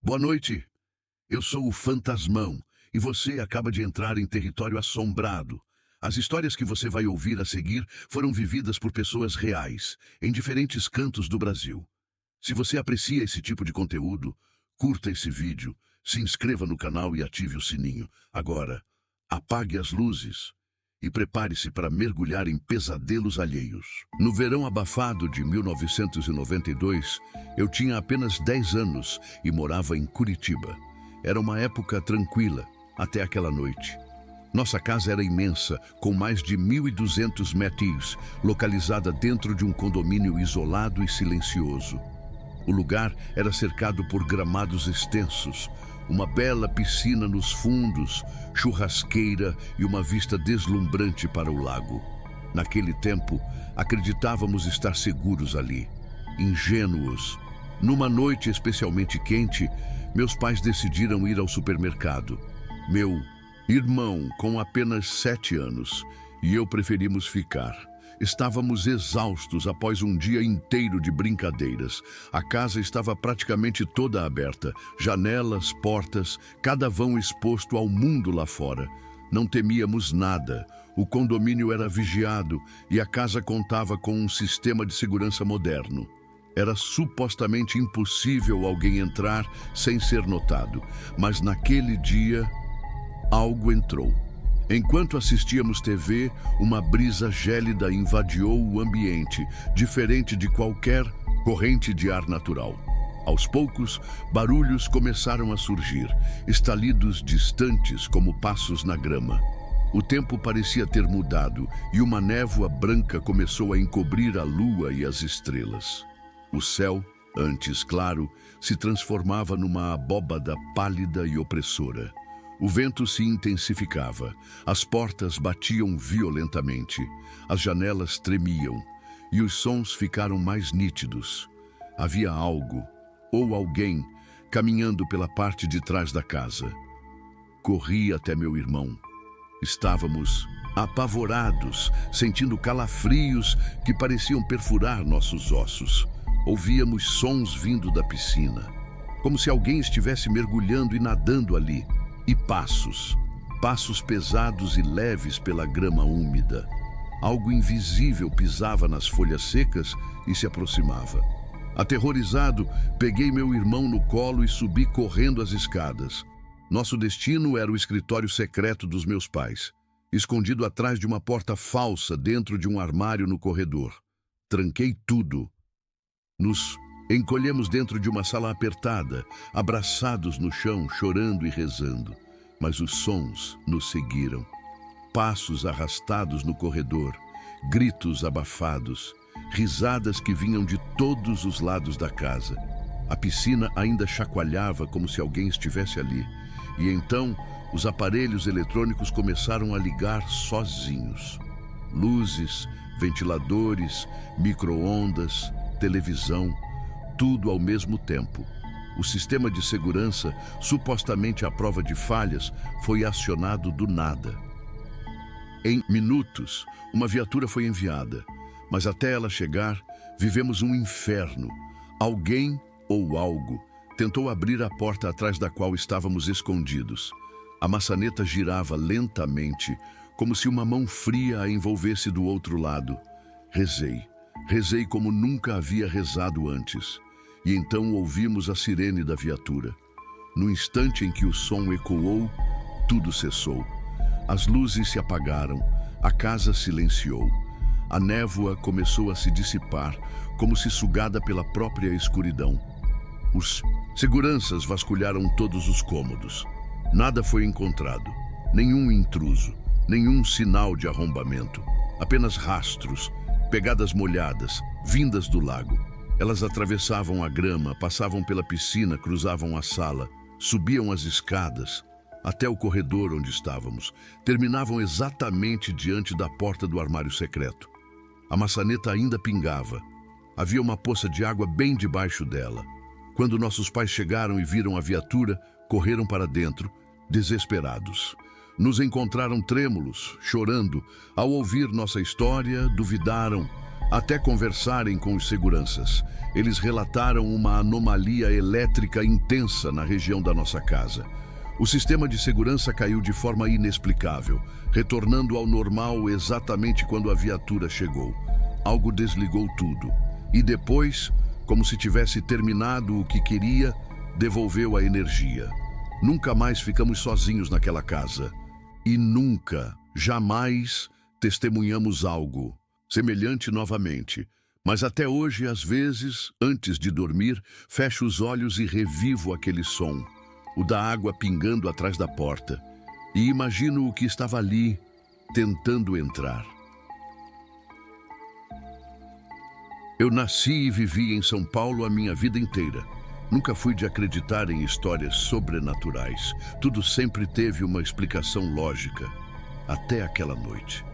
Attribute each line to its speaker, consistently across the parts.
Speaker 1: Boa noite. Eu sou o Fantasmão e você acaba de entrar em território assombrado. As histórias que você vai ouvir a seguir foram vividas por pessoas reais, em diferentes cantos do Brasil. Se você aprecia esse tipo de conteúdo, curta esse vídeo, se inscreva no canal e ative o sininho. Agora, apague as luzes e prepare-se para mergulhar em pesadelos alheios. No verão abafado de 1992, eu tinha apenas 10 anos e morava em Curitiba. Era uma época tranquila, até aquela noite. Nossa casa era imensa, com mais de 1.200 metros, localizada dentro de um condomínio isolado e silencioso. O lugar era cercado por gramados extensos, uma bela piscina nos fundos, churrasqueira e uma vista deslumbrante para o lago. Naquele tempo, acreditávamos estar seguros ali, ingênuos. Numa noite especialmente quente, meus pais decidiram ir ao supermercado. Meu irmão, com apenas 7 anos, e eu preferimos ficar. Estávamos exaustos após um dia inteiro de brincadeiras. A casa estava praticamente toda aberta, janelas, portas, cada vão exposto ao mundo lá fora. Não temíamos nada. O condomínio era vigiado e a casa contava com um sistema de segurança moderno. Era supostamente impossível alguém entrar sem ser notado, mas naquele dia, algo entrou. Enquanto assistíamos TV, uma brisa gélida invadiu o ambiente, diferente de qualquer corrente de ar natural. Aos poucos, barulhos começaram a surgir, estalidos distantes como passos na grama. O tempo parecia ter mudado e uma névoa branca começou a encobrir a lua e as estrelas. O céu, antes claro, se transformava numa abóbada pálida e opressora. O vento se intensificava, as portas batiam violentamente, as janelas tremiam e os sons ficaram mais nítidos. Havia algo, ou alguém, caminhando pela parte de trás da casa. Corri até meu irmão. Estávamos apavorados, sentindo calafrios que pareciam perfurar nossos ossos. Ouvíamos sons vindo da piscina, como se alguém estivesse mergulhando e nadando ali. E passos pesados e leves pela grama úmida. Algo invisível pisava nas folhas secas e se aproximava. Aterrorizado, peguei meu irmão no colo e subi correndo as escadas. Nosso destino era o escritório secreto dos meus pais, escondido atrás de uma porta falsa dentro de um armário no corredor. Tranquei tudo. Nos encolhemos dentro de uma sala apertada, abraçados no chão, chorando e rezando. Mas os sons nos seguiram. Passos arrastados no corredor, gritos abafados, risadas que vinham de todos os lados da casa. A piscina ainda chacoalhava como se alguém estivesse ali. E então, os aparelhos eletrônicos começaram a ligar sozinhos. Luzes, ventiladores, micro-ondas, televisão, tudo ao mesmo tempo. O sistema de segurança, supostamente à prova de falhas, foi acionado do nada. Em minutos, uma viatura foi enviada, mas até ela chegar, vivemos um inferno. Alguém ou algo tentou abrir a porta atrás da qual estávamos escondidos. A maçaneta girava lentamente, como se uma mão fria a envolvesse do outro lado. Rezei como nunca havia rezado antes. E então ouvimos a sirene da viatura. No instante em que o som ecoou, tudo cessou. As luzes se apagaram, a casa silenciou. A névoa começou a se dissipar, como se sugada pela própria escuridão. Os seguranças vasculharam todos os cômodos. Nada foi encontrado, nenhum intruso, nenhum sinal de arrombamento. Apenas rastros, pegadas molhadas, vindas do lago. Elas atravessavam a grama, passavam pela piscina, cruzavam a sala, subiam as escadas, até o corredor onde estávamos. Terminavam exatamente diante da porta do armário secreto. A maçaneta ainda pingava. Havia uma poça de água bem debaixo dela. Quando nossos pais chegaram e viram a viatura, correram para dentro, desesperados. Nos encontraram trêmulos, chorando. Ao ouvir nossa história, duvidaram. até conversarem com os seguranças. Eles relataram uma anomalia elétrica intensa na região da nossa casa. O sistema de segurança caiu de forma inexplicável, retornando ao normal exatamente quando a viatura chegou. Algo desligou tudo. E depois, como se tivesse terminado o que queria, devolveu a energia. Nunca mais ficamos sozinhos naquela casa. E nunca, jamais, testemunhamos algo semelhante novamente. Mas até hoje, às vezes, antes de dormir, fecho os olhos e revivo aquele som, o da água pingando atrás da porta, e imagino o que estava ali, tentando entrar. Eu nasci e vivi em São Paulo a minha vida inteira. Nunca fui de acreditar em histórias sobrenaturais. Tudo sempre teve uma explicação lógica, até aquela noite.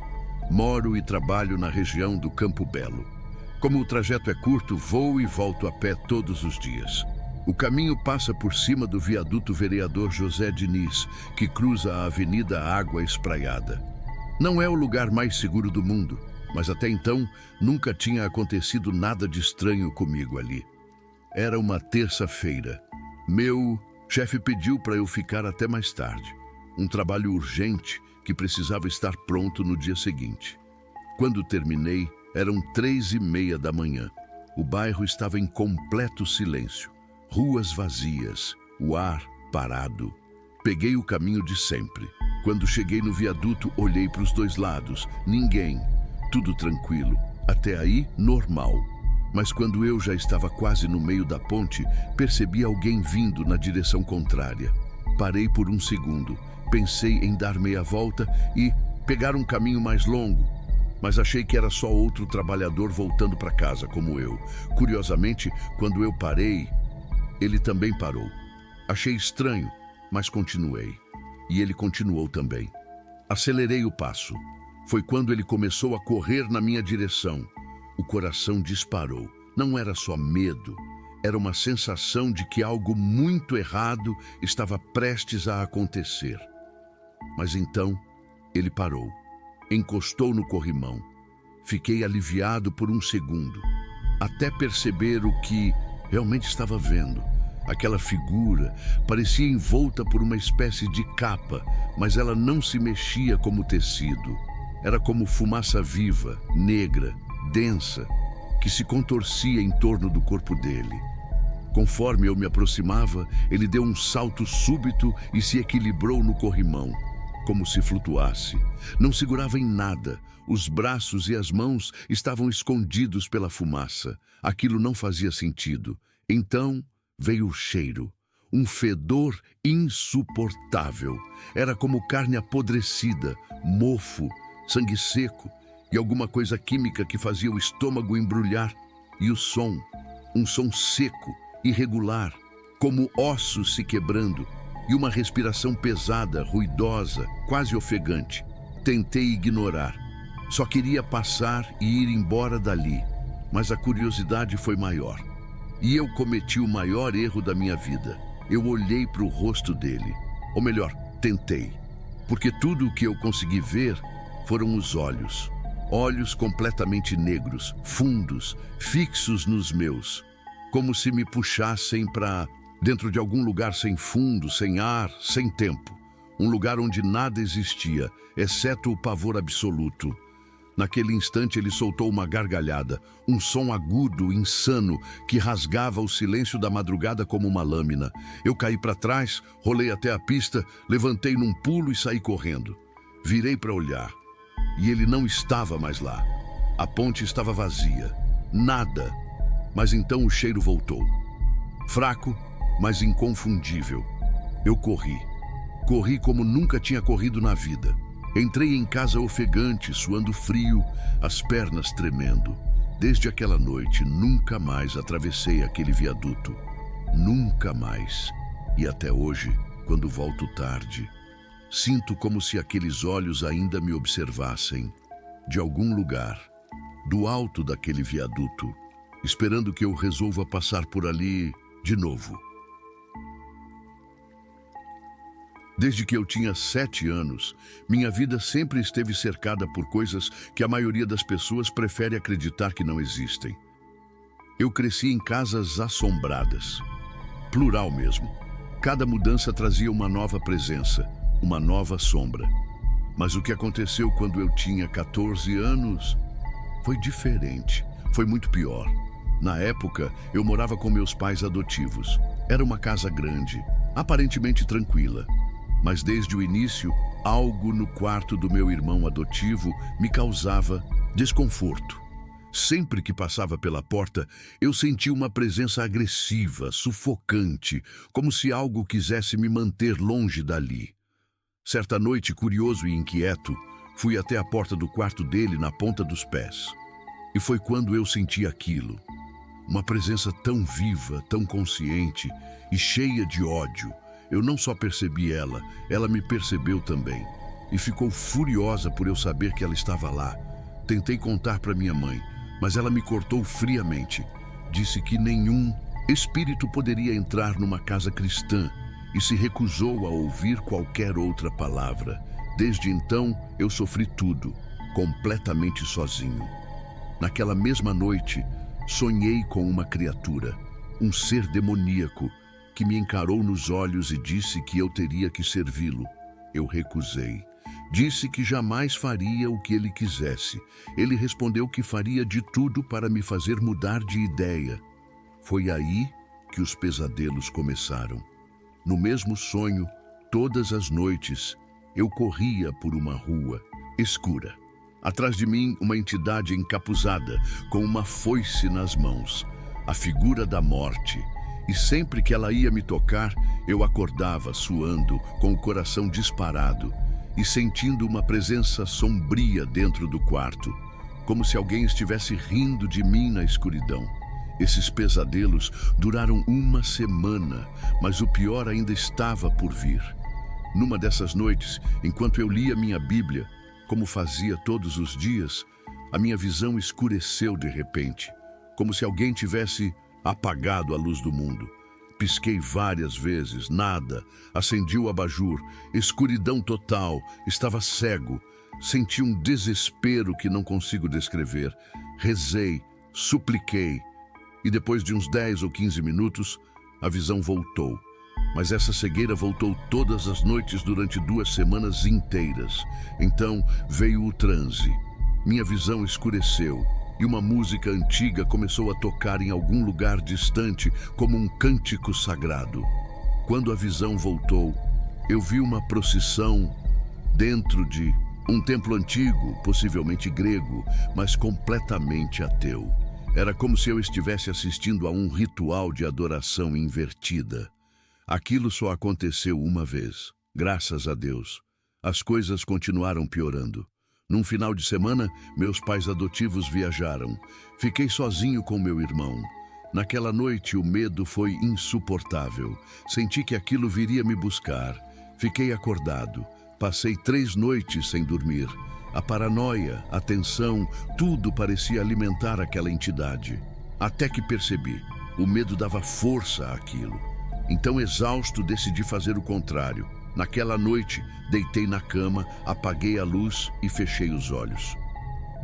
Speaker 1: Moro e trabalho na região do Campo Belo. Como o trajeto é curto, vou e volto a pé todos os dias. O caminho passa por cima do viaduto Vereador José Diniz, que cruza a Avenida Água Espraiada. Não é o lugar mais seguro do mundo, mas até então nunca tinha acontecido nada de estranho comigo ali. Era uma terça-feira. Meu chefe pediu para eu ficar até mais tarde. Um trabalho urgente que precisava estar pronto no dia seguinte. Quando terminei, eram 3:30 da manhã. O bairro estava em completo silêncio. Ruas vazias, o ar parado. Peguei o caminho de sempre. Quando cheguei no viaduto, olhei para os dois lados. Ninguém. Tudo tranquilo. Até aí, normal. Mas quando eu já estava quase no meio da ponte, percebi alguém vindo na direção contrária. Parei por um segundo. Pensei em dar meia volta e pegar um caminho mais longo. Mas achei que era só outro trabalhador voltando para casa, como eu. Curiosamente, quando eu parei, ele também parou. Achei estranho, mas continuei. E ele continuou também. Acelerei o passo. Foi quando ele começou a correr na minha direção. O coração disparou. Não era só medo. Era uma sensação de que algo muito errado estava prestes a acontecer. Mas então, ele parou. Encostou no corrimão. Fiquei aliviado por um segundo, até perceber o que realmente estava vendo. Aquela figura parecia envolta por uma espécie de capa, mas ela não se mexia como tecido. Era como fumaça viva, negra, densa, que se contorcia em torno do corpo dele. Conforme eu me aproximava, ele deu um salto súbito e se equilibrou no corrimão, como se flutuasse. Não segurava em nada. Os braços e as mãos estavam escondidos pela fumaça. Aquilo não fazia sentido. Então veio o cheiro. Um fedor insuportável. Era como carne apodrecida, mofo, sangue seco e alguma coisa química que fazia o estômago embrulhar. E o som, um som seco, irregular, como ossos se quebrando, e uma respiração pesada, ruidosa, quase ofegante. Tentei ignorar. Só queria passar e ir embora dali, mas a curiosidade foi maior. E eu cometi o maior erro da minha vida. Eu olhei para o rosto dele. Ou melhor, tentei. Porque tudo o que eu consegui ver foram os olhos. Olhos completamente negros, fundos, fixos nos meus. Como se me puxassem para dentro de algum lugar sem fundo, sem ar, sem tempo. Um lugar onde nada existia, exceto o pavor absoluto. Naquele instante ele soltou uma gargalhada, um som agudo, insano, que rasgava o silêncio da madrugada como uma lâmina. Eu caí para trás, rolei até a pista, levantei num pulo e saí correndo. Virei para olhar, e ele não estava mais lá. A ponte estava vazia. Nada. Mas então o cheiro voltou. Fraco, mas inconfundível. Eu corri. Corri como nunca tinha corrido na vida. Entrei em casa ofegante, suando frio, as pernas tremendo. Desde aquela noite, nunca mais atravessei aquele viaduto. Nunca mais. E até hoje, quando volto tarde, sinto como se aqueles olhos ainda me observassem, de algum lugar, do alto daquele viaduto, esperando que eu resolva passar por ali de novo. Desde que eu tinha 7 anos, minha vida sempre esteve cercada por coisas que a maioria das pessoas prefere acreditar que não existem. Eu cresci em casas assombradas, plural mesmo. Cada mudança trazia uma nova presença, uma nova sombra. Mas o que aconteceu quando eu tinha 14 anos foi diferente, foi muito pior. Na época, eu morava com meus pais adotivos. Era uma casa grande, aparentemente tranquila. Mas desde o início, algo no quarto do meu irmão adotivo me causava desconforto. Sempre que passava pela porta, eu sentia uma presença agressiva, sufocante, como se algo quisesse me manter longe dali. Certa noite, curioso e inquieto, fui até a porta do quarto dele na ponta dos pés. E foi quando eu senti aquilo. Uma presença tão viva, tão consciente e cheia de ódio. Eu não só percebi ela me percebeu também. E ficou furiosa por eu saber que ela estava lá. Tentei contar para minha mãe, mas ela me cortou friamente. Disse que nenhum espírito poderia entrar numa casa cristã e se recusou a ouvir qualquer outra palavra. Desde então, eu sofri tudo, completamente sozinho. Naquela mesma noite, sonhei com uma criatura, um ser demoníaco, que me encarou nos olhos e disse que eu teria que servi-lo. Eu recusei. Disse que jamais faria o que ele quisesse. Ele respondeu que faria de tudo para me fazer mudar de ideia. Foi aí que os pesadelos começaram. No mesmo sonho, todas as noites, eu corria por uma rua escura. Atrás de mim, uma entidade encapuzada, com uma foice nas mãos, a figura da morte. E sempre que ela ia me tocar, eu acordava suando, com o coração disparado e sentindo uma presença sombria dentro do quarto, como se alguém estivesse rindo de mim na escuridão. Esses pesadelos duraram uma semana, mas o pior ainda estava por vir. Numa dessas noites, enquanto eu lia minha Bíblia, como fazia todos os dias, a minha visão escureceu de repente, como se alguém tivesse apagado a luz do mundo. Pisquei várias vezes, nada. Acendi o abajur, escuridão total, estava cego. Senti um desespero que não consigo descrever. Rezei, supliquei. E depois de uns 10 ou 15 minutos, a visão voltou. Mas essa cegueira voltou todas as noites durante 2 semanas inteiras. Então veio o transe. Minha visão escureceu. E uma música antiga começou a tocar em algum lugar distante, como um cântico sagrado. Quando a visão voltou, eu vi uma procissão dentro de um templo antigo, possivelmente grego, mas completamente ateu. Era como se eu estivesse assistindo a um ritual de adoração invertida. Aquilo só aconteceu uma vez. Graças a Deus. As coisas continuaram piorando. Num final de semana, meus pais adotivos viajaram. Fiquei sozinho com meu irmão. Naquela noite, o medo foi insuportável. Senti que aquilo viria me buscar. Fiquei acordado. Passei 3 noites sem dormir. A paranoia, a tensão, tudo parecia alimentar aquela entidade. Até que percebi, o medo dava força àquilo. Então, exausto, decidi fazer o contrário. Naquela noite, deitei na cama, apaguei a luz e fechei os olhos.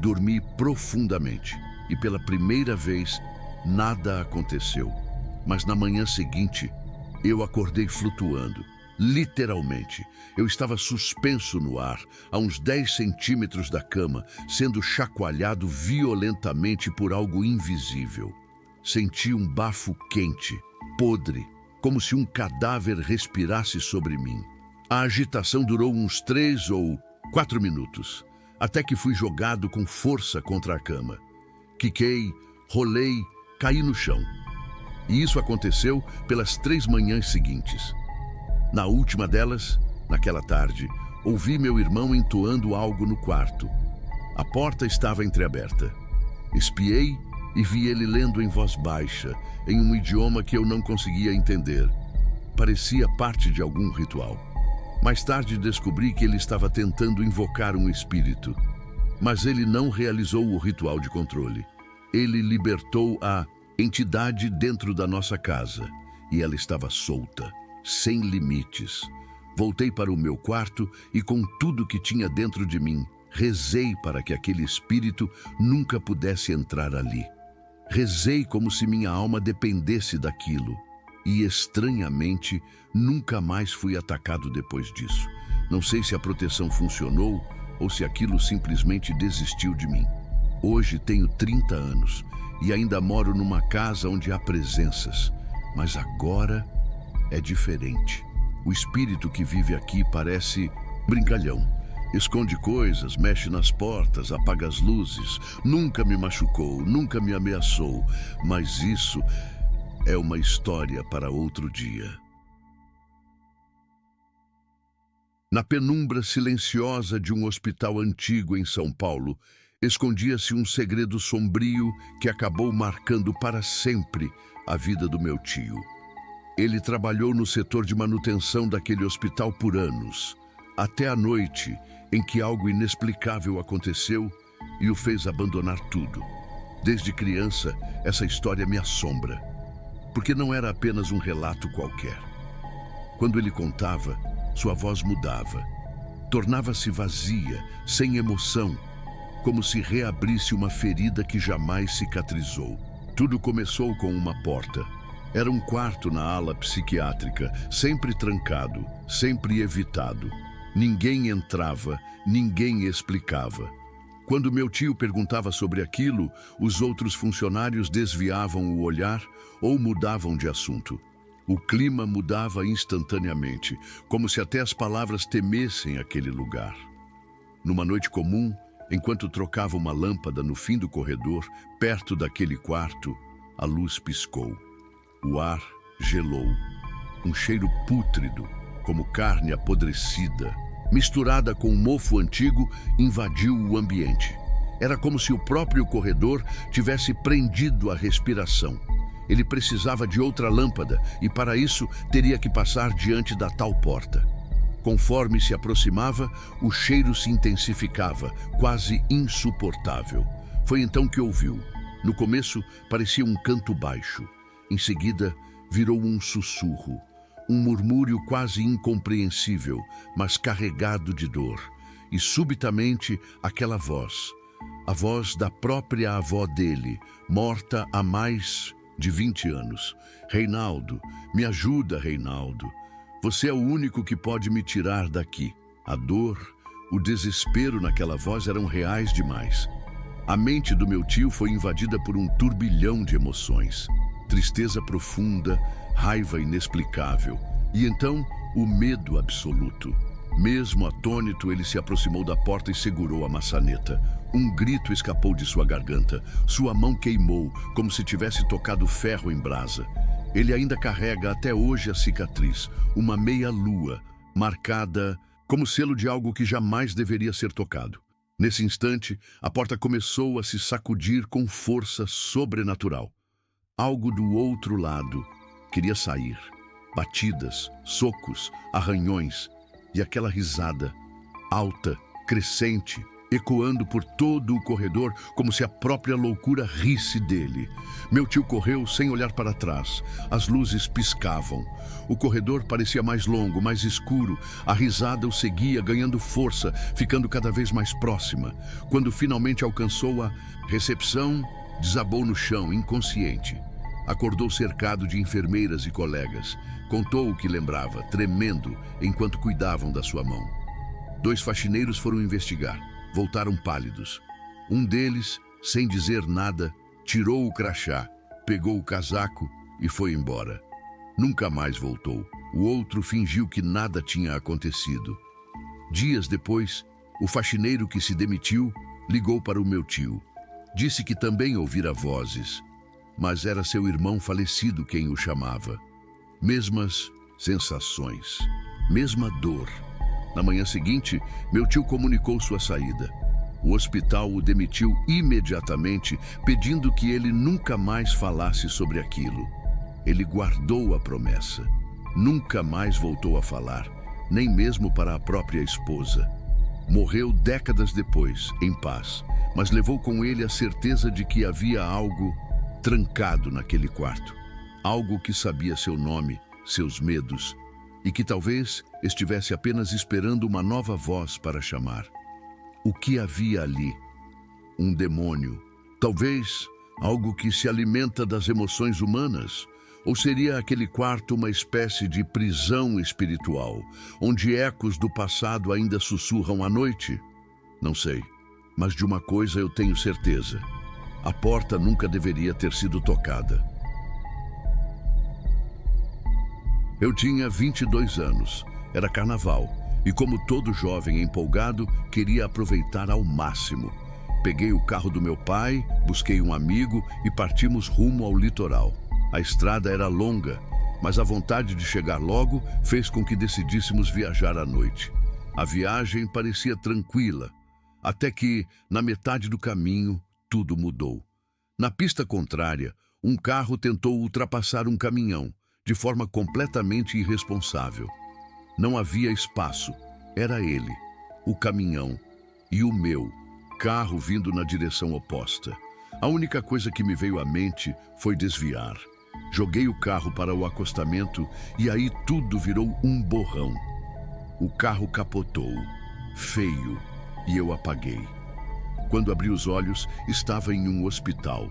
Speaker 1: Dormi profundamente e pela primeira vez nada aconteceu. Mas na manhã seguinte, eu acordei flutuando. Literalmente, eu estava suspenso no ar, a uns 10 centímetros da cama, sendo chacoalhado violentamente por algo invisível. Senti um bafo quente, podre, como se um cadáver respirasse sobre mim. A agitação durou uns 3 ou 4 minutos, até que fui jogado com força contra a cama. Quiquei, rolei, caí no chão. E isso aconteceu pelas 3 manhãs seguintes. Na última delas, naquela tarde, ouvi meu irmão entoando algo no quarto. A porta estava entreaberta. Espiei e vi ele lendo em voz baixa, em um idioma que eu não conseguia entender. Parecia parte de algum ritual. Mais tarde descobri que ele estava tentando invocar um espírito. Mas ele não realizou o ritual de controle. Ele libertou a entidade dentro da nossa casa. E ela estava solta, sem limites. Voltei para o meu quarto e, com tudo que tinha dentro de mim, rezei para que aquele espírito nunca pudesse entrar ali. Rezei como se minha alma dependesse daquilo. E, estranhamente, nunca mais fui atacado depois disso. Não sei se a proteção funcionou ou se aquilo simplesmente desistiu de mim. Hoje tenho 30 anos e ainda moro numa casa onde há presenças. Mas agora é diferente. O espírito que vive aqui parece brincalhão. Esconde coisas, mexe nas portas, apaga as luzes. Nunca me machucou, nunca me ameaçou. Mas isso é uma história para outro dia. Na penumbra silenciosa de um hospital antigo em São Paulo, escondia-se um segredo sombrio que acabou marcando para sempre a vida do meu tio. Ele trabalhou no setor de manutenção daquele hospital por anos, até a noite em que algo inexplicável aconteceu e o fez abandonar tudo. Desde criança, essa história me assombra, porque não era apenas um relato qualquer. Quando ele contava, sua voz mudava, tornava-se vazia, sem emoção, como se reabrisse uma ferida que jamais cicatrizou. Tudo começou com uma porta. Era um quarto na ala psiquiátrica, sempre trancado, sempre evitado. Ninguém entrava, ninguém explicava. Quando meu tio perguntava sobre aquilo, os outros funcionários desviavam o olhar ou mudavam de assunto. O clima mudava instantaneamente, como se até as palavras temessem aquele lugar. Numa noite comum, enquanto trocava uma lâmpada no fim do corredor, perto daquele quarto, a luz piscou. O ar gelou. Um cheiro pútrido, como carne apodrecida, misturada com um mofo antigo, invadiu o ambiente. Era como se o próprio corredor tivesse prendido a respiração. Ele precisava de outra lâmpada e, para isso, teria que passar diante da tal porta. Conforme se aproximava, o cheiro se intensificava, quase insuportável. Foi então que ouviu. No começo, parecia um canto baixo. Em seguida, virou um sussurro, um murmúrio quase incompreensível, mas carregado de dor. E, subitamente, aquela voz, a voz da própria avó dele, morta há mais de 20 anos. Reinaldo, me ajuda, Reinaldo. Você é o único que pode me tirar daqui. A dor, o desespero naquela voz eram reais demais. A mente do meu tio foi invadida por um turbilhão de emoções. Tristeza profunda, raiva inexplicável. E então, o medo absoluto. Mesmo atônito, ele se aproximou da porta e segurou a maçaneta. Um grito escapou de sua garganta. Sua mão queimou, como se tivesse tocado ferro em brasa. Ele ainda carrega até hoje a cicatriz, uma meia-lua, marcada como selo de algo que jamais deveria ser tocado. Nesse instante, a porta começou a se sacudir com força sobrenatural. Algo do outro lado queria sair. Batidas, socos, arranhões e aquela risada, alta, crescente, ecoando por todo o corredor como se a própria loucura risse dele. Meu tio correu sem olhar para trás. As luzes piscavam. O corredor parecia mais longo, mais escuro. A risada o seguia, ganhando força, ficando cada vez mais próxima. Quando finalmente alcançou a recepção, desabou no chão, inconsciente. Acordou cercado de enfermeiras e colegas. Contou o que lembrava, tremendo, enquanto cuidavam da sua mão. 2 faxineiros foram investigar. Voltaram pálidos. Um deles, sem dizer nada, tirou o crachá, pegou o casaco e foi embora. Nunca mais voltou. O outro fingiu que nada tinha acontecido. Dias depois, o faxineiro que se demitiu ligou para o meu tio. Disse que também ouvira vozes, mas era seu irmão falecido quem o chamava. Mesmas sensações, mesma dor. Na manhã seguinte, meu tio comunicou sua saída. O hospital o demitiu imediatamente, pedindo que ele nunca mais falasse sobre aquilo. Ele guardou a promessa. Nunca mais voltou a falar, nem mesmo para a própria esposa. Morreu décadas depois, em paz, mas levou com ele a certeza de que havia algo trancado naquele quarto. Algo que sabia seu nome, seus medos, e que talvez estivesse apenas esperando uma nova voz para chamar. O que havia ali? Um demônio. Talvez algo que se alimenta das emoções humanas? Ou seria aquele quarto uma espécie de prisão espiritual, onde ecos do passado ainda sussurram à noite? Não sei, mas de uma coisa eu tenho certeza. A porta nunca deveria ter sido tocada. Eu tinha 22 anos, era carnaval, e como todo jovem empolgado, queria aproveitar ao máximo. Peguei o carro do meu pai, busquei um amigo e partimos rumo ao litoral. A estrada era longa, mas a vontade de chegar logo fez com que decidíssemos viajar à noite. A viagem parecia tranquila, até que, na metade do caminho, tudo mudou. Na pista contrária, um carro tentou ultrapassar um caminhão, de forma completamente irresponsável. Não havia espaço, era ele, o caminhão, e o meu carro vindo na direção oposta. A única coisa que me veio à mente foi desviar. Joguei o carro para o acostamento e aí tudo virou um borrão. O carro capotou, feio, e eu apaguei. Quando abri os olhos, estava em um hospital.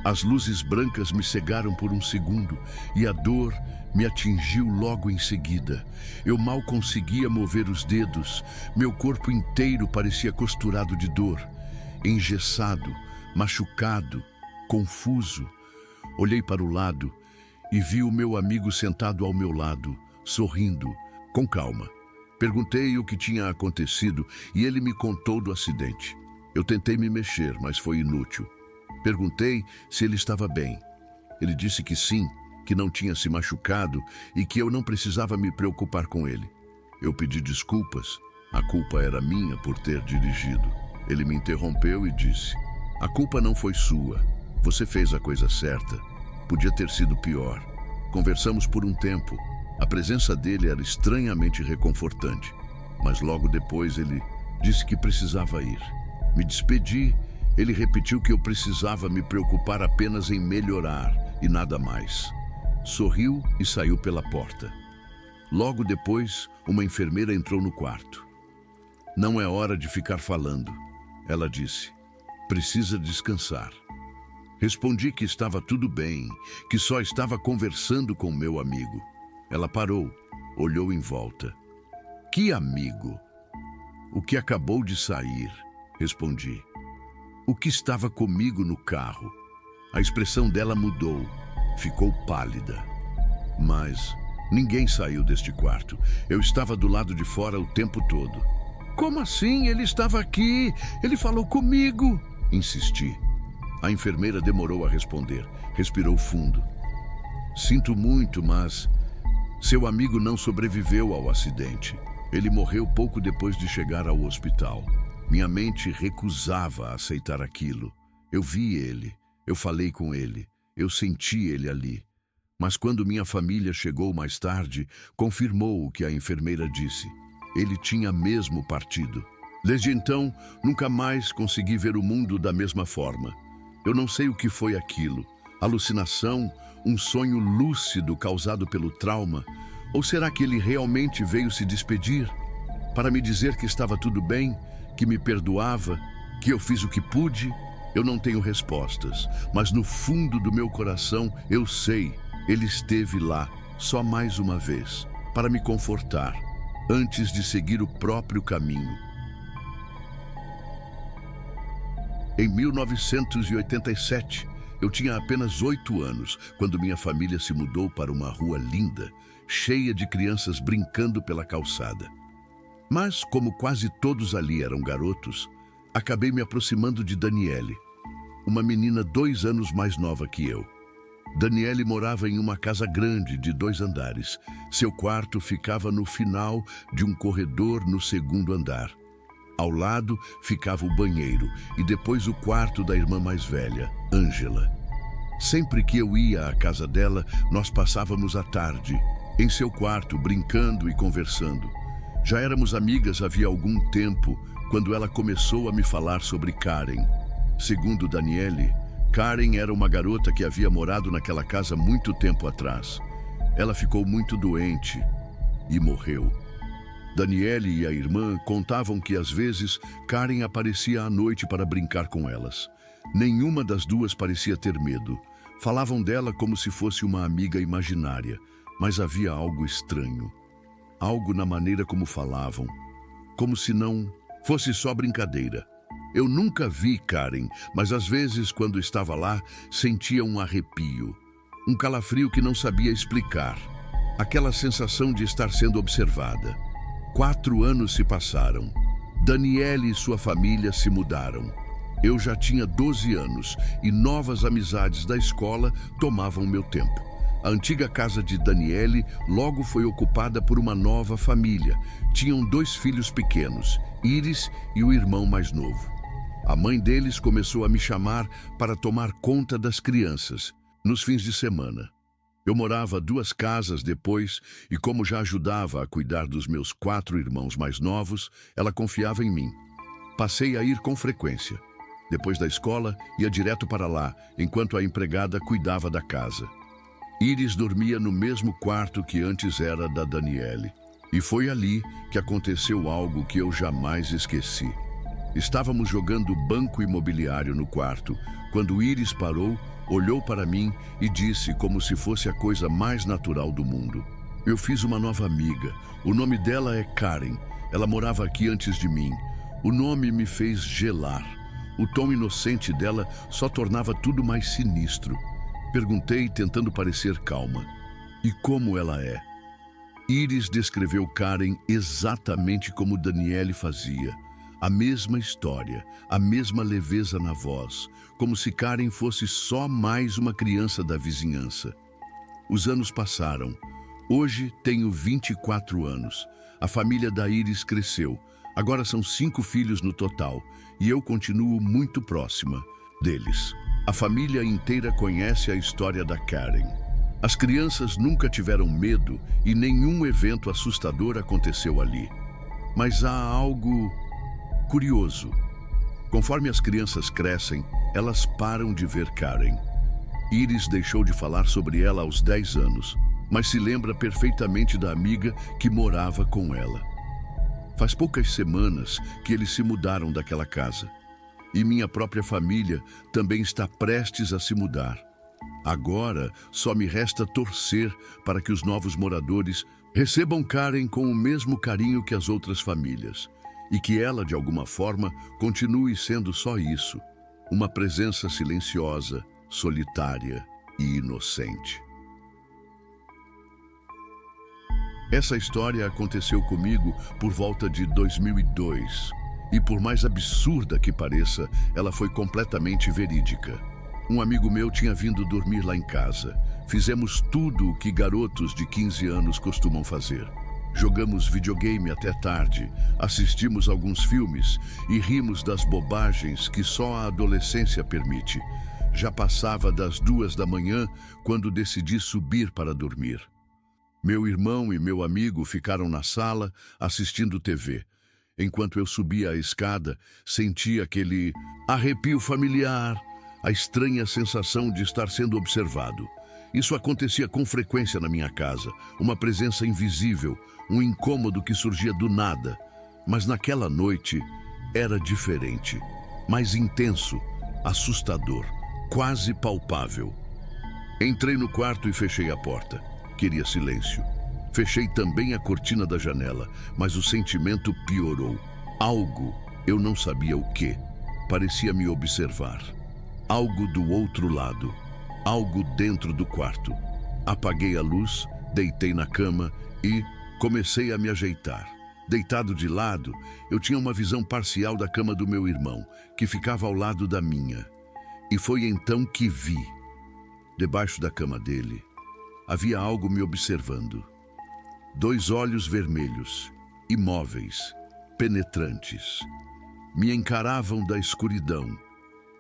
Speaker 1: As luzes brancas me cegaram por um segundo e a dor me atingiu logo em seguida. Eu mal conseguia mover os dedos. Meu corpo inteiro parecia costurado de dor, engessado, machucado, confuso. Olhei para o lado e vi o meu amigo sentado ao meu lado, sorrindo, com calma. Perguntei o que tinha acontecido e ele me contou do acidente. Eu tentei me mexer, mas foi inútil. Perguntei se ele estava bem. Ele disse que sim, que não tinha se machucado e que eu não precisava me preocupar com ele. Eu pedi desculpas. A culpa era minha por ter dirigido. Ele me interrompeu e disse: "A culpa não foi sua. Você fez a coisa certa. Podia ter sido pior." Conversamos por um tempo. A presença dele era estranhamente reconfortante. Mas logo depois ele disse que precisava ir. Me despedi. Ele repetiu que eu precisava me preocupar apenas em melhorar e nada mais. Sorriu e saiu pela porta. Logo depois, uma enfermeira entrou no quarto. "Não é hora de ficar falando," ela disse. "Precisa descansar." Respondi que estava tudo bem, que só estava conversando com meu amigo. Ela parou, olhou em volta. "Que amigo?" "O que acabou de sair," respondi. "O que estava comigo no carro." A expressão dela mudou, ficou pálida. "Mas ninguém saiu deste quarto. Eu estava do lado de fora o tempo todo." "Como assim? Ele estava aqui. Ele falou comigo." Insisti. A enfermeira demorou a responder. Respirou fundo. "Sinto muito, mas seu amigo não sobreviveu ao acidente. Ele morreu pouco depois de chegar ao hospital." Minha mente recusava aceitar aquilo. Eu vi ele, eu falei com ele, eu senti ele ali. Mas quando minha família chegou mais tarde, confirmou o que a enfermeira disse. Ele tinha mesmo partido. Desde então, nunca mais consegui ver o mundo da mesma forma. Eu não sei o que foi aquilo. Alucinação, um sonho lúcido causado pelo trauma? Ou será que ele realmente veio se despedir? Para me dizer que estava tudo bem? Que me perdoava, que eu fiz o que pude? Eu não tenho respostas, mas no fundo do meu coração eu sei, ele esteve lá, só mais uma vez, para me confortar, antes de seguir o próprio caminho. Em 1987, eu tinha apenas 8 anos, quando minha família se mudou para uma rua linda, cheia de crianças brincando pela calçada. Mas, como quase todos ali eram garotos, acabei me aproximando de Daniele, uma menina 2 anos mais nova que eu. Daniele morava em uma casa grande de 2 andares. Seu quarto ficava no final de um corredor no 2º andar. Ao lado ficava o banheiro e depois o quarto da irmã mais velha, Ângela. Sempre que eu ia à casa dela, nós passávamos a tarde em seu quarto, brincando e conversando. Já éramos amigas havia algum tempo, quando ela começou a me falar sobre Karen. Segundo Daniele, Karen era uma garota que havia morado naquela casa muito tempo atrás. Ela ficou muito doente e morreu. Daniele e a irmã contavam que às vezes Karen aparecia à noite para brincar com elas. Nenhuma das duas parecia ter medo. Falavam dela como se fosse uma amiga imaginária, mas havia algo estranho. Algo na maneira como falavam, como se não fosse só brincadeira. Eu nunca vi Karen, mas às vezes, quando estava lá, sentia um arrepio, um calafrio que não sabia explicar. Aquela sensação de estar sendo observada. 4 anos se passaram. Daniele e sua família se mudaram. Eu já tinha 12 anos e novas amizades da escola tomavam meu tempo. A antiga casa de Daniele logo foi ocupada por uma nova família. Tinham 2 filhos pequenos, Iris e o irmão mais novo. A mãe deles começou a me chamar para tomar conta das crianças, nos fins de semana. Eu morava 2 casas depois e, como já ajudava a cuidar dos meus 4 irmãos mais novos, ela confiava em mim. Passei a ir com frequência. Depois da escola, ia direto para lá, enquanto a empregada cuidava da casa. Iris dormia no mesmo quarto que antes era da Daniele. E foi ali que aconteceu algo que eu jamais esqueci. Estávamos jogando banco imobiliário no quarto, quando Iris parou, olhou para mim e disse como se fosse a coisa mais natural do mundo: "Eu fiz uma nova amiga. O nome dela é Karen. Ela morava aqui antes de mim." O nome me fez gelar. O tom inocente dela só tornava tudo mais sinistro. Perguntei, tentando parecer calma: "E como ela é?" Iris descreveu Karen exatamente como Daniele fazia. A mesma história, a mesma leveza na voz, como se Karen fosse só mais uma criança da vizinhança. Os anos passaram. Hoje tenho 24 anos. A família da Iris cresceu. Agora são 5 filhos no total, e eu continuo muito próxima deles. A família inteira conhece a história da Karen. As crianças nunca tiveram medo e nenhum evento assustador aconteceu ali. Mas há algo curioso. Conforme as crianças crescem, elas param de ver Karen. Iris deixou de falar sobre ela aos 10 anos, mas se lembra perfeitamente da amiga que morava com ela. Faz poucas semanas que eles se mudaram daquela casa. E minha própria família também está prestes a se mudar. Agora só me resta torcer para que os novos moradores recebam Karen com o mesmo carinho que as outras famílias. E que ela, de alguma forma, continue sendo só isso: uma presença silenciosa, solitária e inocente. Essa história aconteceu comigo por volta de 2002. E por mais absurda que pareça, ela foi completamente verídica. Um amigo meu tinha vindo dormir lá em casa. Fizemos tudo o que garotos de 15 anos costumam fazer. Jogamos videogame até tarde, assistimos alguns filmes e rimos das bobagens que só a adolescência permite. Já passava das 2 da manhã quando decidi subir para dormir. Meu irmão e meu amigo ficaram na sala assistindo TV. Enquanto eu subia a escada, senti aquele arrepio familiar, a estranha sensação de estar sendo observado. Isso acontecia com frequência na minha casa, uma presença invisível, um incômodo que surgia do nada. Mas naquela noite era diferente, mais intenso, assustador, quase palpável. Entrei no quarto e fechei a porta. Queria silêncio. Fechei também a cortina da janela, mas o sentimento piorou. Algo, eu não sabia o que, parecia me observar. Algo do outro lado, algo dentro do quarto. Apaguei a luz, deitei na cama e comecei a me ajeitar. Deitado de lado, eu tinha uma visão parcial da cama do meu irmão, que ficava ao lado da minha. E foi então que vi. Debaixo da cama dele, havia algo me observando. 2 olhos vermelhos, imóveis, penetrantes. Me encaravam da escuridão,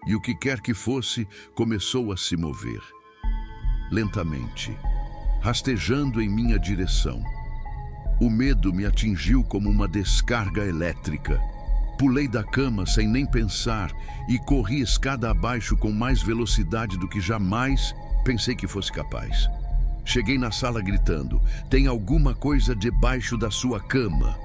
Speaker 1: e o que quer que fosse começou a se mover. Lentamente, rastejando em minha direção. O medo me atingiu como uma descarga elétrica. Pulei da cama sem nem pensar e corri escada abaixo com mais velocidade do que jamais pensei que fosse capaz. Cheguei na sala gritando: "Tem alguma coisa debaixo da sua cama?"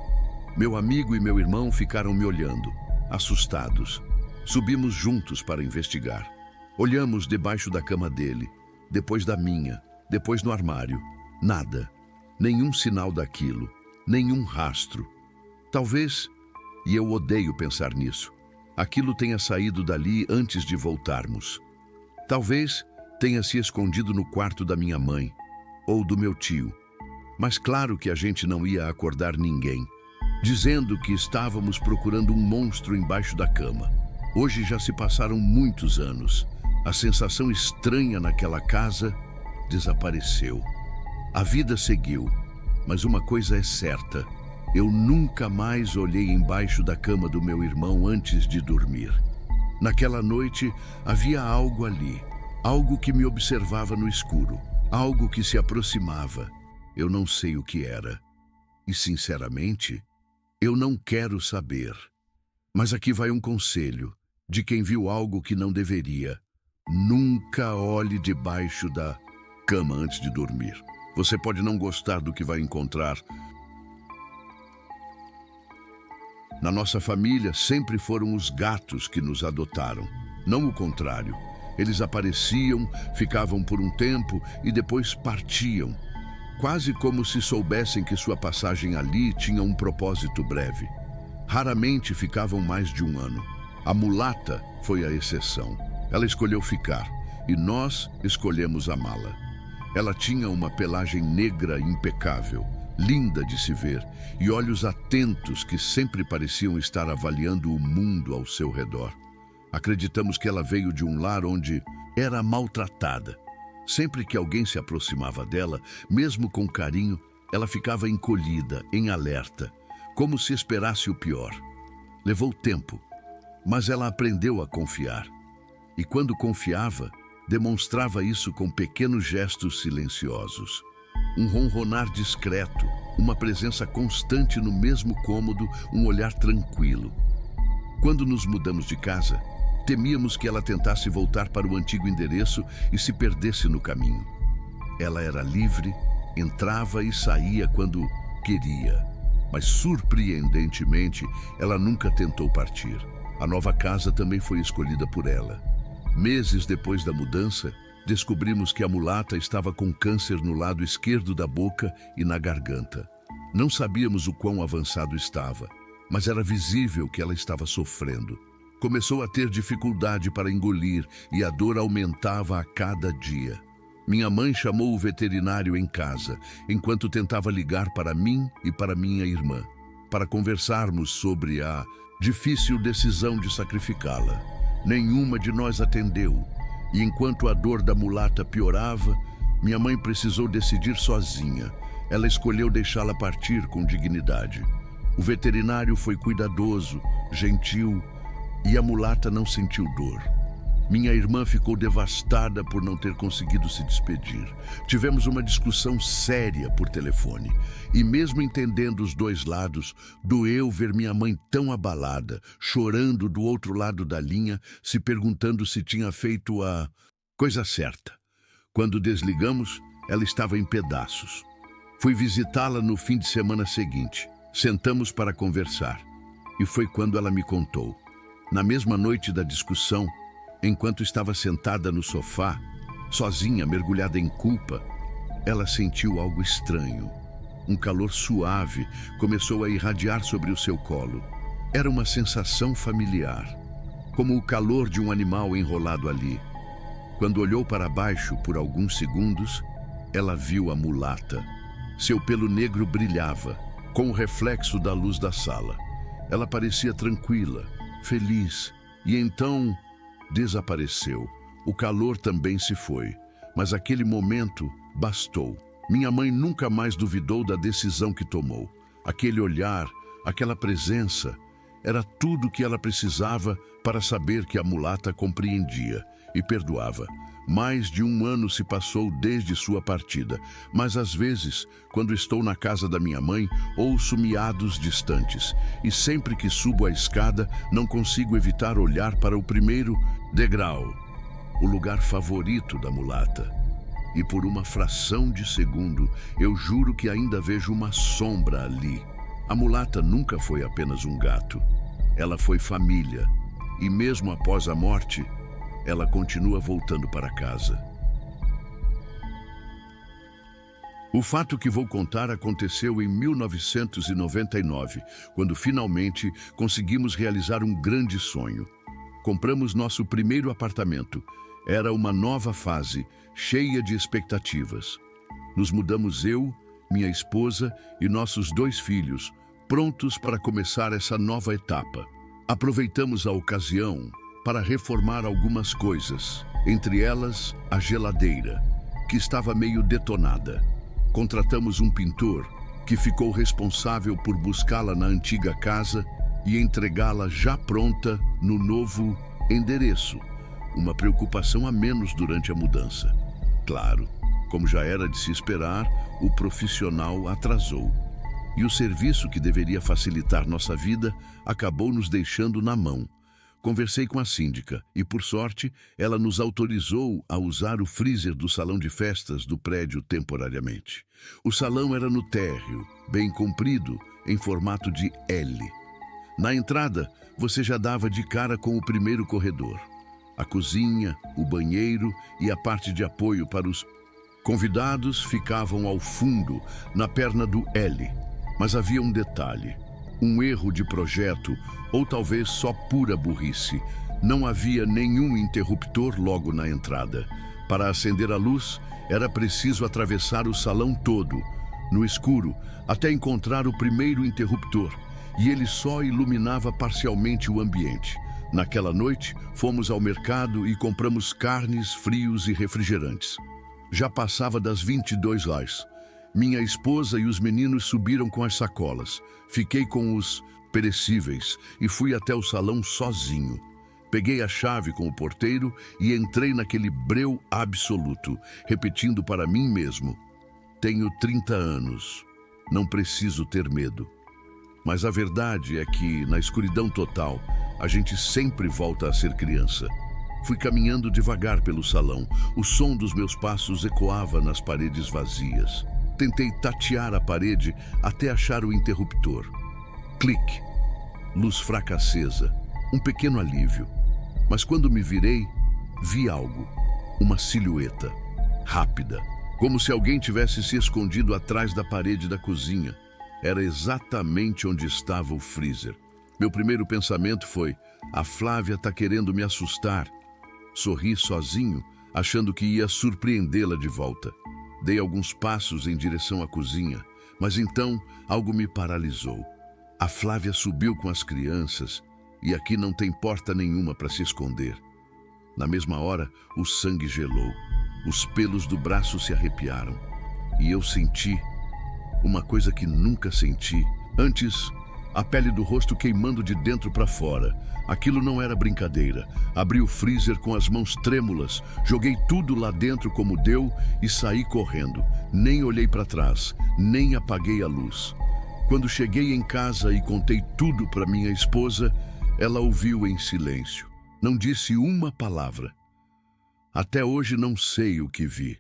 Speaker 1: Meu amigo e meu irmão ficaram me olhando, assustados. Subimos juntos para investigar. Olhamos debaixo da cama dele, depois da minha, depois no armário. Nada. Nenhum sinal daquilo. Nenhum rastro. Talvez, e eu odeio pensar nisso, aquilo tenha saído dali antes de voltarmos. Talvez tenha se escondido no quarto da minha mãe ou do meu tio. Mas claro que a gente não ia acordar ninguém, dizendo que estávamos procurando um monstro embaixo da cama. Hoje já se passaram muitos anos. A sensação estranha naquela casa desapareceu. A vida seguiu, mas uma coisa é certa: eu nunca mais olhei embaixo da cama do meu irmão antes de dormir. Naquela noite havia algo ali, algo que me observava no escuro, algo que se aproximava. Eu não sei o que era. E, sinceramente, eu não quero saber. Mas aqui vai um conselho de quem viu algo que não deveria. Nunca olhe debaixo da cama antes de dormir. Você pode não gostar do que vai encontrar. Na nossa família, sempre foram os gatos que nos adotaram, não o contrário. Eles apareciam, ficavam por um tempo e depois partiam, quase como se soubessem que sua passagem ali tinha um propósito breve. Raramente ficavam mais de um ano. A mulata foi a exceção. Ela escolheu ficar e nós escolhemos amá-la. Ela tinha uma pelagem negra impecável, linda de se ver, e olhos atentos que sempre pareciam estar avaliando o mundo ao seu redor. Acreditamos que ela veio de um lar onde era maltratada. Sempre que alguém se aproximava dela, mesmo com carinho, ela ficava encolhida, em alerta, como se esperasse o pior. Levou tempo, mas ela aprendeu a confiar. E quando confiava, demonstrava isso com pequenos gestos silenciosos. Um ronronar discreto, uma presença constante no mesmo cômodo, um olhar tranquilo. Quando nos mudamos de casa, temíamos que ela tentasse voltar para o antigo endereço e se perdesse no caminho. Ela era livre, entrava e saía quando queria, mas surpreendentemente, ela nunca tentou partir. A nova casa também foi escolhida por ela. Meses depois da mudança, descobrimos que a mulata estava com câncer no lado esquerdo da boca e na garganta. Não sabíamos o quão avançado estava, mas era visível que ela estava sofrendo. Começou a ter dificuldade para engolir e a dor aumentava a cada dia. Minha mãe chamou o veterinário em casa, enquanto tentava ligar para mim e para minha irmã, para conversarmos sobre a difícil decisão de sacrificá-la. Nenhuma de nós atendeu, e enquanto a dor da mulata piorava, minha mãe precisou decidir sozinha. Ela escolheu deixá-la partir com dignidade. O veterinário foi cuidadoso, gentil, e a mulata não sentiu dor. Minha irmã ficou devastada por não ter conseguido se despedir. Tivemos uma discussão séria por telefone. E mesmo entendendo os dois lados, doeu ver minha mãe tão abalada, chorando do outro lado da linha, se perguntando se tinha feito a coisa certa. Quando desligamos, ela estava em pedaços. Fui visitá-la no fim de semana seguinte. Sentamos para conversar. E foi quando ela me contou. Na mesma noite da discussão, enquanto estava sentada no sofá, sozinha, mergulhada em culpa, ela sentiu algo estranho. Um calor suave começou a irradiar sobre o seu colo. Era uma sensação familiar, como o calor de um animal enrolado ali. Quando olhou para baixo por alguns segundos, ela viu a mulata. Seu pelo negro brilhava, com o reflexo da luz da sala. Ela parecia tranquila, feliz, e então desapareceu. O calor também se foi, mas aquele momento bastou. Minha mãe nunca mais duvidou da decisão que tomou. Aquele olhar, aquela presença, era tudo o que ela precisava para saber que a mulata compreendia e perdoava. Mais de um ano se passou desde sua partida, mas às vezes, quando estou na casa da minha mãe, ouço miados distantes, e sempre que subo a escada, não consigo evitar olhar para o primeiro degrau, o lugar favorito da mulata. e por uma fração de segundo eu juro que ainda vejo uma sombra ali. A mulata nunca foi apenas um gato. Ela foi família. E mesmo após a morte, ela continua voltando para casa. O fato que vou contar aconteceu em 1999, quando finalmente conseguimos realizar um grande sonho. Compramos nosso primeiro apartamento. Era uma nova fase, cheia de expectativas. Nos mudamos eu, minha esposa e nossos 2 filhos, prontos para começar essa nova etapa. Aproveitamos a ocasião para reformar algumas coisas, entre elas a geladeira, que estava meio detonada. Contratamos um pintor que ficou responsável por buscá-la na antiga casa e entregá-la já pronta no novo endereço. Uma preocupação a menos durante a mudança. Claro, como já era de se esperar, o profissional atrasou. E o serviço que deveria facilitar nossa vida acabou nos deixando na mão. Conversei com a síndica e, por sorte, ela nos autorizou a usar o freezer do salão de festas do prédio temporariamente. O salão era no térreo, bem comprido, em formato de L. Na entrada, você já dava de cara com o primeiro corredor. A cozinha, o banheiro e a parte de apoio para os convidados ficavam ao fundo, na perna do L. Mas havia um detalhe. Um erro de projeto, ou talvez só pura burrice. Não havia nenhum interruptor logo na entrada. Para acender a luz, era preciso atravessar o salão todo, no escuro, até encontrar o primeiro interruptor, e ele só iluminava parcialmente o ambiente. Naquela noite, fomos ao mercado e compramos carnes, frios e refrigerantes. Já passava das 22 horas. Minha esposa e os meninos subiram com as sacolas. Fiquei com os perecíveis e fui até o salão sozinho. Peguei a chave com o porteiro e entrei naquele breu absoluto, repetindo para mim mesmo: tenho 30 anos, não preciso ter medo. Mas a verdade é que, na escuridão total, a gente sempre volta a ser criança. Fui caminhando devagar pelo salão. O som dos meus passos ecoava nas paredes vazias. Tentei tatear a parede até achar o interruptor. Clique. Luz fraca acesa. Um pequeno alívio. Mas quando me virei, vi algo. Uma silhueta. Rápida. Como se alguém tivesse se escondido atrás da parede da cozinha. Era exatamente onde estava o freezer. Meu primeiro pensamento foi: a Flávia está querendo me assustar. Sorri sozinho, achando que ia surpreendê-la de volta. Dei alguns passos em direção à cozinha, mas então algo me paralisou. A Flávia subiu com as crianças e aqui não tem porta nenhuma para se esconder. Na mesma hora, o sangue gelou. Os pelos do braço se arrepiaram. E eu senti uma coisa que nunca senti. Antes, a pele do rosto queimando de dentro para fora. Aquilo não era brincadeira. Abri o freezer com as mãos trêmulas, joguei tudo lá dentro como deu e saí correndo. Nem olhei para trás, nem apaguei a luz. Quando cheguei em casa e contei tudo para minha esposa, ela ouviu em silêncio. Não disse uma palavra. Até hoje não sei o que vi.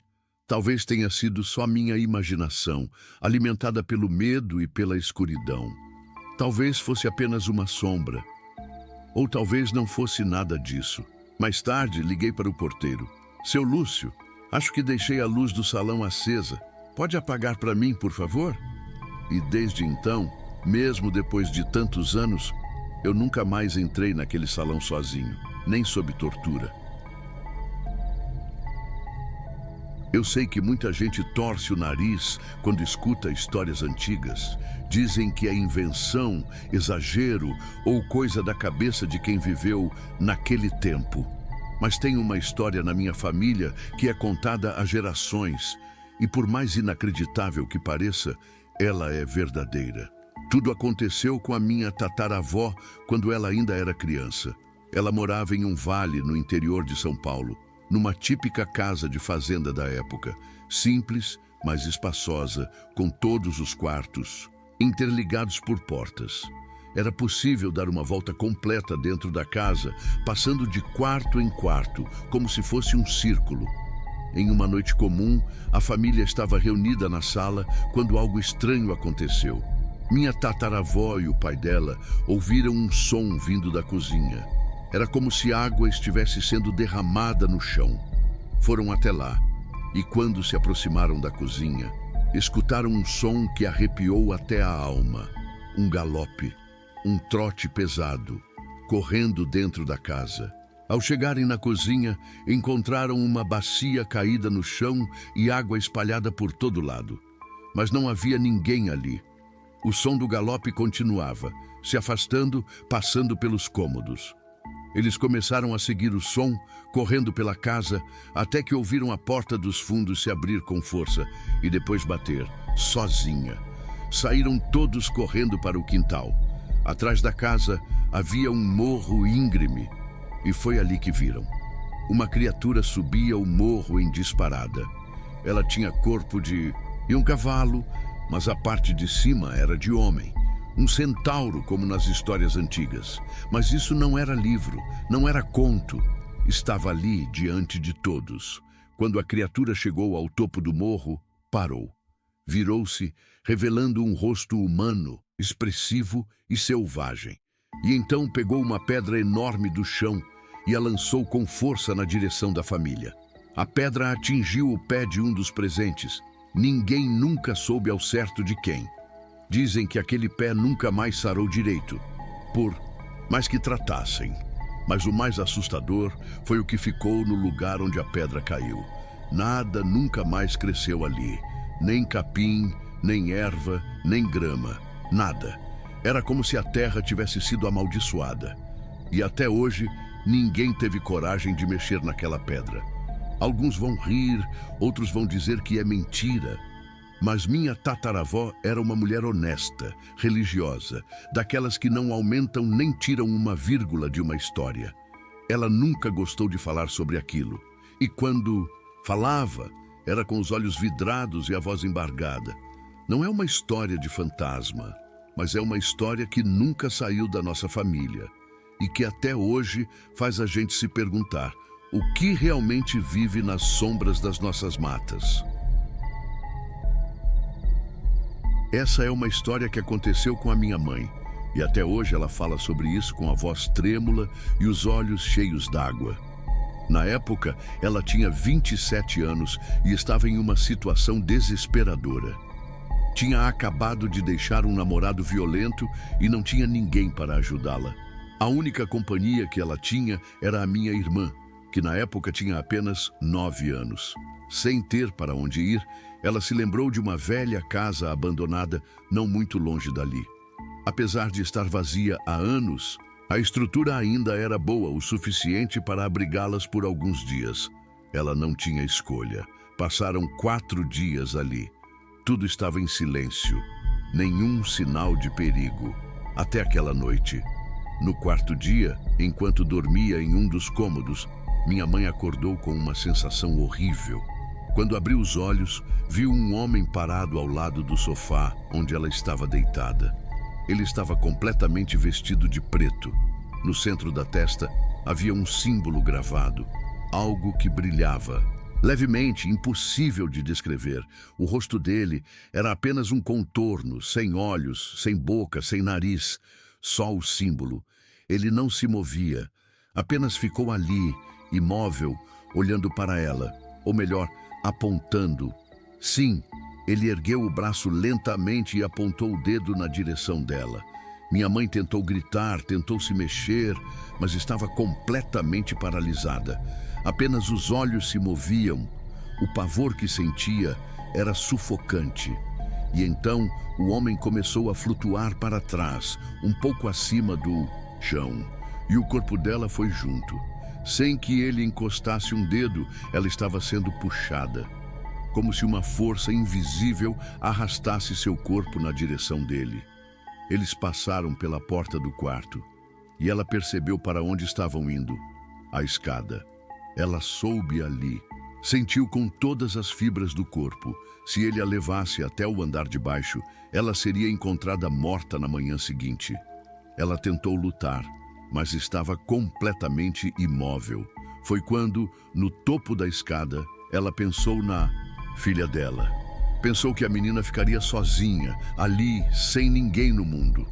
Speaker 1: Talvez tenha sido só minha imaginação, alimentada pelo medo e pela escuridão. Talvez fosse apenas uma sombra. Ou talvez não fosse nada disso. Mais tarde, liguei para o porteiro. Seu Lúcio, acho que deixei a luz do salão acesa. Pode apagar para mim, por favor? E desde então, mesmo depois de tantos anos, eu nunca mais entrei naquele salão sozinho, nem sob tortura. Eu sei que muita gente torce o nariz quando escuta histórias antigas. Dizem que é invenção, exagero ou coisa da cabeça de quem viveu naquele tempo. Mas tem uma história na minha família que é contada há gerações. E por mais inacreditável que pareça, ela é verdadeira. Tudo aconteceu com a minha tataravó quando ela ainda era criança. Ela morava em um vale no interior de São Paulo, numa típica casa de fazenda da época, simples, mas espaçosa, com todos os quartos interligados por portas. Era possível dar uma volta completa dentro da casa, passando de quarto em quarto, como se fosse um círculo. Em uma noite comum, a família estava reunida na sala quando algo estranho aconteceu. Minha tataravó e o pai dela ouviram um som vindo da cozinha. Era como se água estivesse sendo derramada no chão. Foram até lá e, quando se aproximaram da cozinha, escutaram um som que arrepiou até a alma. Um galope, um trote pesado, correndo dentro da casa. Ao chegarem na cozinha, encontraram uma bacia caída no chão e água espalhada por todo lado. Mas não havia ninguém ali. O som do galope continuava, se afastando, passando pelos cômodos. Eles começaram a seguir o som, correndo pela casa, até que ouviram a porta dos fundos se abrir com força e depois bater, sozinha. Saíram todos correndo para o quintal. Atrás da casa havia um morro íngreme. E foi ali que viram. Uma criatura subia o morro em disparada. Ela tinha corpo de um cavalo, mas a parte de cima era de homem. Um centauro, como nas histórias antigas. Mas isso não era livro, não era conto. Estava ali diante de todos. Quando a criatura chegou ao topo do morro, parou. Virou-se, revelando um rosto humano, expressivo e selvagem. E então pegou uma pedra enorme do chão e a lançou com força na direção da família. A pedra atingiu o pé de um dos presentes. Ninguém nunca soube ao certo de quem. Dizem que aquele pé nunca mais sarou direito, por mais que tratassem. Mas o mais assustador foi o que ficou no lugar onde a pedra caiu. Nada nunca mais cresceu ali. Nem capim, nem erva, nem grama. Nada. Era como se a terra tivesse sido amaldiçoada. E até hoje, ninguém teve coragem de mexer naquela pedra. Alguns vão rir, outros vão dizer que é mentira. Mas minha tataravó era uma mulher honesta, religiosa, daquelas que não aumentam nem tiram uma vírgula de uma história. Ela nunca gostou de falar sobre aquilo. E quando falava, era com os olhos vidrados e a voz embargada. Não é uma história de fantasma, mas é uma história que nunca saiu da nossa família e que até hoje faz a gente se perguntar o que realmente vive nas sombras das nossas matas. Essa é uma história que aconteceu com a minha mãe e até hoje ela fala sobre isso com a voz trêmula e os olhos cheios d'água. Na época, ela tinha 27 anos e estava em uma situação desesperadora. Tinha acabado de deixar um namorado violento e não tinha ninguém para ajudá-la. A única companhia que ela tinha era a minha irmã, que na época tinha apenas 9 anos. Sem ter para onde ir, ela se lembrou de uma velha casa abandonada não muito longe dali. Apesar de estar vazia há anos, a estrutura ainda era boa o suficiente para abrigá-las por alguns dias. Ela não tinha escolha. Passaram 4 dias ali. Tudo estava em silêncio. Nenhum sinal de perigo. Até aquela noite. No 4º dia, enquanto dormia em um dos cômodos, minha mãe acordou com uma sensação horrível. Quando abriu os olhos, viu um homem parado ao lado do sofá, onde ela estava deitada. Ele estava completamente vestido de preto. No centro da testa havia um símbolo gravado, algo que brilhava. Levemente, impossível de descrever. O rosto dele era apenas um contorno, sem olhos, sem boca, sem nariz. Só o símbolo. Ele não se movia, apenas ficou ali, imóvel, olhando para ela, ou melhor, apontando. Sim, ele ergueu o braço lentamente e apontou o dedo na direção dela. Minha mãe tentou gritar, tentou se mexer, mas estava completamente paralisada. Apenas os olhos se moviam. O pavor que sentia era sufocante. E então o homem começou a flutuar para trás, um pouco acima do chão, e o corpo dela foi junto. Sem que ele encostasse um dedo, ela estava sendo puxada, como se uma força invisível arrastasse seu corpo na direção dele. Eles passaram pela porta do quarto, e ela percebeu para onde estavam indo. A escada. Ela soube ali. Sentiu com todas as fibras do corpo. Se ele a levasse até o andar de baixo, ela seria encontrada morta na manhã seguinte. Ela tentou lutar, mas estava completamente imóvel. Foi quando, no topo da escada, Ela pensou na filha dela. Pensou que a menina ficaria sozinha, ali, sem ninguém no mundo.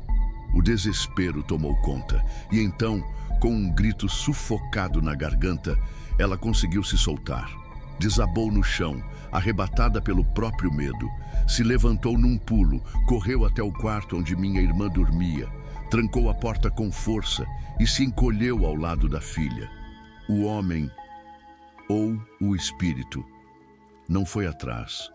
Speaker 1: O desespero tomou conta, e então, com um grito sufocado na garganta, ela conseguiu se soltar. Desabou no chão, arrebatada pelo próprio medo. Se levantou num pulo, correu até o quarto onde minha irmã dormia, trancou a porta com força e se encolheu ao lado da filha. O homem, ou o espírito, não foi atrás.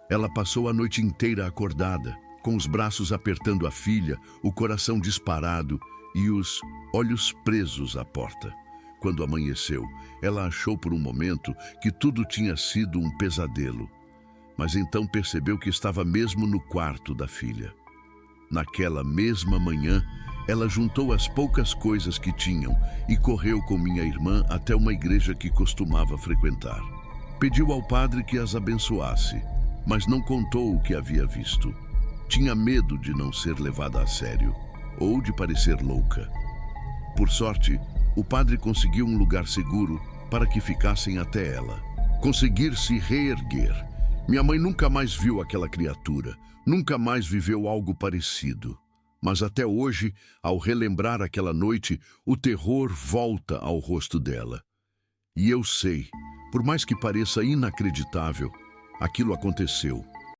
Speaker 1: Ela passou a noite inteira acordada, com os braços apertando a filha, o coração disparado e os olhos presos à porta. Quando amanheceu, ela achou por um momento que tudo tinha sido um pesadelo. Mas então percebeu que estava mesmo no quarto da filha. Naquela mesma manhã, ela juntou as poucas coisas que tinham e correu com minha irmã até uma igreja que costumava frequentar. Pediu ao padre que as abençoasse, mas não contou o que havia visto. Tinha medo de não ser levada a sério, ou de parecer louca. Por sorte, o padre conseguiu um lugar seguro para que ficassem até ela. Conseguir se reerguer. Minha mãe nunca mais viu aquela criatura, nunca mais viveu algo parecido. Mas até hoje, ao relembrar aquela noite, o terror volta ao rosto dela. E eu sei, por mais que pareça inacreditável, aquilo aconteceu.